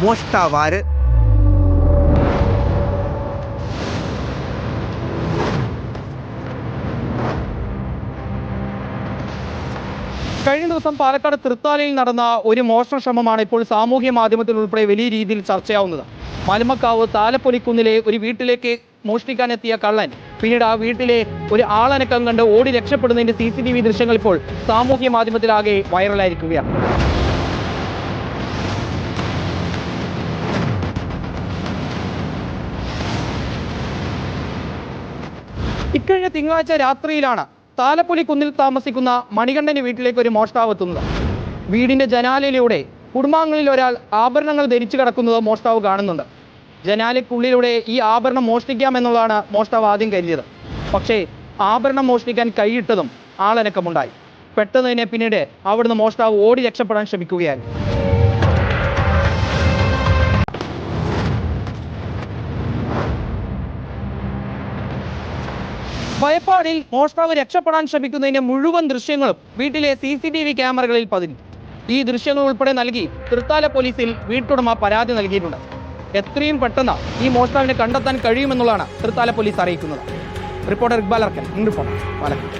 മോഷ്ടാവാര്? കഴിഞ്ഞ ദിവസം പാലക്കാട് തൃത്താലയിൽ നടന്ന ഒരു മോഷണ ശ്രമമാണ് ഇപ്പോൾ സാമൂഹ്യ മാധ്യമത്തിൽ ഉൾപ്പെടെ വലിയ രീതിയിൽ ചർച്ചയാവുന്നത്. മലമക്കാവ് താലപ്പൊലിക്കുന്നിലെ ഒരു വീട്ടിലേക്ക് മോഷ്ടിക്കാനെത്തിയ കള്ളൻ പിന്നീട് ആ വീട്ടിലെ ഒരു ആളനക്കം കണ്ട് ഓടി രക്ഷപ്പെടുന്നതിന്റെ CCTV ദൃശ്യങ്ങൾ ഇപ്പോൾ സാമൂഹ്യ മാധ്യമത്തിലാകെ വൈറലായിരിക്കുകയാണ്. ഇക്കഴിഞ്ഞ തിങ്കളാഴ്ച രാത്രിയിലാണ് താലപ്പൊലിക്കുന്നിൽ താമസിക്കുന്ന മണികണ്ഠന്റെ വീട്ടിലേക്ക് ഒരു മോഷ്ടാവ് എത്തുന്നത്. വീടിന്റെ ജനാലയിലൂടെ കുടുംബാംഗങ്ങളിൽ ഒരാൾ ആഭരണങ്ങൾ ധരിച്ചു കിടക്കുന്നത് മോഷ്ടാവ് കാണുന്നുണ്ട്. ജനാലയ്ക്കുള്ളിലൂടെ ഈ ആഭരണം മോഷ്ടിക്കാമെന്നുള്ളതാണ് മോഷ്ടാവ് ആദ്യം കരുതിയത്. പക്ഷേ ആഭരണം മോഷ്ടിക്കാൻ കൈയിട്ടതും ആളനക്കമുണ്ടായി. പെട്ടെന്ന് തന്നെ പിന്നീട് അവിടുന്ന് മോഷ്ടാവ് ഓടി രക്ഷപ്പെടാൻ ശ്രമിക്കുകയായിരുന്നു. ഭയപ്പാടിൽ മോഷ്ടാവ് രക്ഷപ്പെടാൻ ശ്രമിക്കുന്നതിന്റെ മുഴുവൻ ദൃശ്യങ്ങളും വീട്ടിലെ CCTV ക്യാമറകളിൽ പതിഞ്ഞു. ഈ ദൃശ്യങ്ങൾ ഉൾപ്പെടെ നൽകി തൃത്താല പോലീസിൽ വീട്ടുടമ പരാതി നൽകിയിട്ടുണ്ട്. എത്രയും പെട്ടെന്ന് ഈ മോഷ്ടാവിനെ കണ്ടെത്താൻ കഴിയുമെന്നുള്ളതാണ് തൃത്താല പോലീസ് അറിയിക്കുന്നത്. Reporter Iqbal Arkan, reporter Palakkad.